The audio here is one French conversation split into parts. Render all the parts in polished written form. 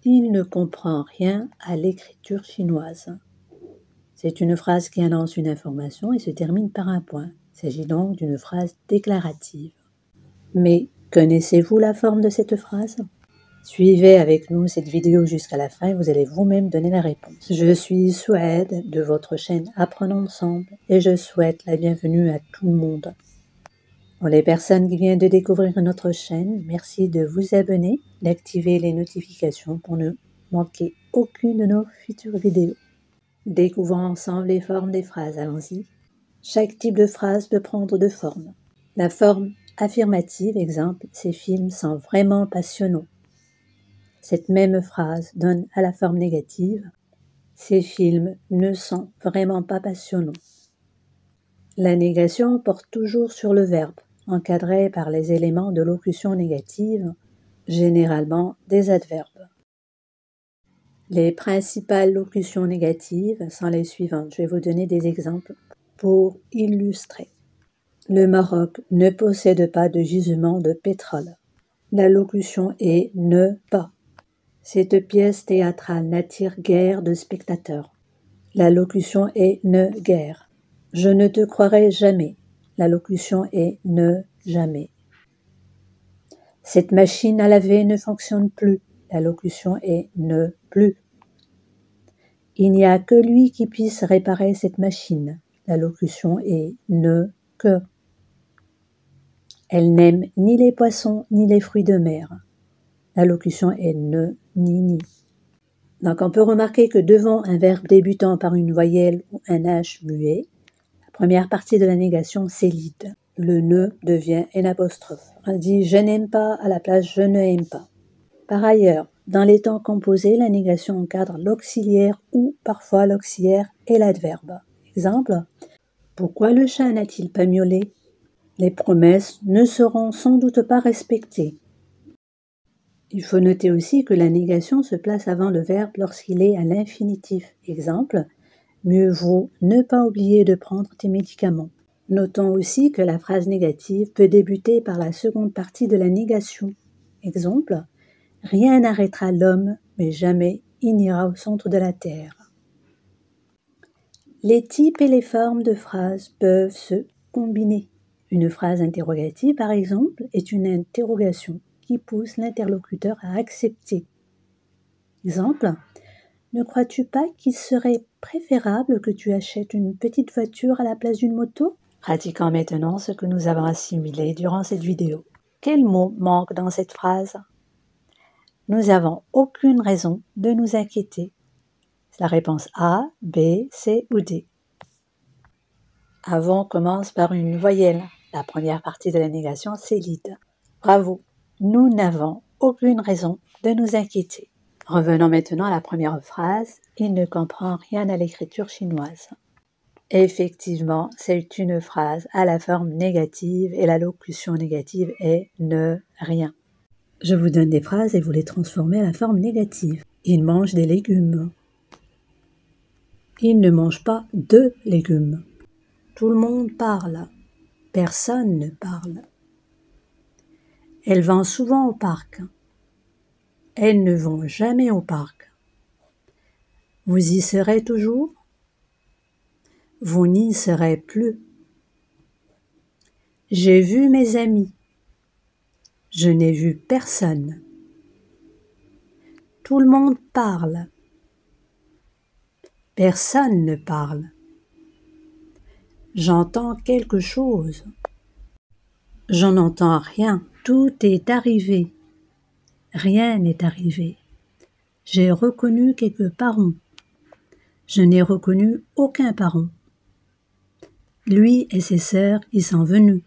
Il ne comprend rien à l'écriture chinoise. C'est une phrase qui annonce une information et se termine par un point. Il s'agit donc d'une phrase déclarative. Mais connaissez-vous la forme de cette phrase? Suivez avec nous cette vidéo jusqu'à la fin et vous allez vous-même donner la réponse. Je suis Souhaid de votre chaîne Apprenons ensemble et je souhaite la bienvenue à tout le monde. Pour les personnes qui viennent de découvrir notre chaîne, merci de vous abonner, d'activer les notifications pour ne manquer aucune de nos futures vidéos. Découvrons ensemble les formes des phrases, allons-y. Chaque type de phrase peut prendre deux formes. La forme affirmative, exemple, ces films sont vraiment passionnants. Cette même phrase donne à la forme négative, ces films ne sont vraiment pas passionnants. La négation porte toujours sur le verbe, encadré par les éléments de locution négative, généralement des adverbes. Les principales locutions négatives sont les suivantes. Je vais vous donner des exemples pour illustrer. Le Maroc ne possède pas de gisement de pétrole. La locution est « ne pas ». Cette pièce théâtrale n'attire guère de spectateurs. La locution est « ne guère ». Je ne te croirai jamais. La locution est « ne jamais ». Cette machine à laver ne fonctionne plus. La locution est « ne plus ». Il n'y a que lui qui puisse réparer cette machine. La locution est « ne que ». Elle n'aime ni les poissons ni les fruits de mer. La locution est « ne ni ni ». Donc on peut remarquer que devant un verbe débutant par une voyelle ou un H muet, la première partie de la négation s'élide. Le ne devient un apostrophe. On dit « je n'aime pas » à la place « je ne aime pas ». Par ailleurs, dans les temps composés, la négation encadre l'auxiliaire ou parfois l'auxiliaire et l'adverbe. Exemple, pourquoi le chat n'a-t-il pas miaulé? Les promesses ne seront sans doute pas respectées. Il faut noter aussi que la négation se place avant le verbe lorsqu'il est à l'infinitif. Exemple, mieux vaut ne pas oublier de prendre tes médicaments. Notons aussi que la phrase négative peut débuter par la seconde partie de la négation. Exemple, rien n'arrêtera l'homme, mais jamais il n'ira au centre de la terre. Les types et les formes de phrases peuvent se combiner. Une phrase interrogative, par exemple, est une interrogation qui pousse l'interlocuteur à accepter. Exemple, ne crois-tu pas qu'il serait préférable que tu achètes une petite voiture à la place d'une moto? Pratiquons maintenant ce que nous avons assimilé durant cette vidéo. Quel mot manque dans cette phrase? Nous n'avons aucune raison de nous inquiéter. C'est la réponse A, B, C ou D. Avant commence par une voyelle. La première partie de la négation s'élide. Bravo, nous n'avons aucune raison de nous inquiéter. Revenons maintenant à la première phrase. Il ne comprend rien à l'écriture chinoise. Effectivement, c'est une phrase à la forme négative et la locution négative est « ne rien ». Je vous donne des phrases et vous les transformez à la forme négative. Il mange des légumes. Il ne mange pas de légumes. Tout le monde parle. Personne ne parle. Elles vont souvent au parc. Elles ne vont jamais au parc. Vous y serez toujours? Vous n'y serez plus. J'ai vu mes amis. Je n'ai vu personne. Tout le monde parle. Personne ne parle. J'entends quelque chose. J'en entends rien. Tout est arrivé. Rien n'est arrivé. J'ai reconnu quelques parents. Je n'ai reconnu aucun parent. Lui et ses sœurs y sont venus.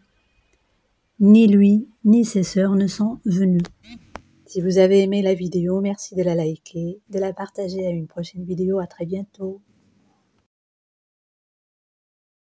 Ni lui, ni ses sœurs ne sont venus. Si vous avez aimé la vidéo, merci de la liker, de la partager à une prochaine vidéo. À très bientôt.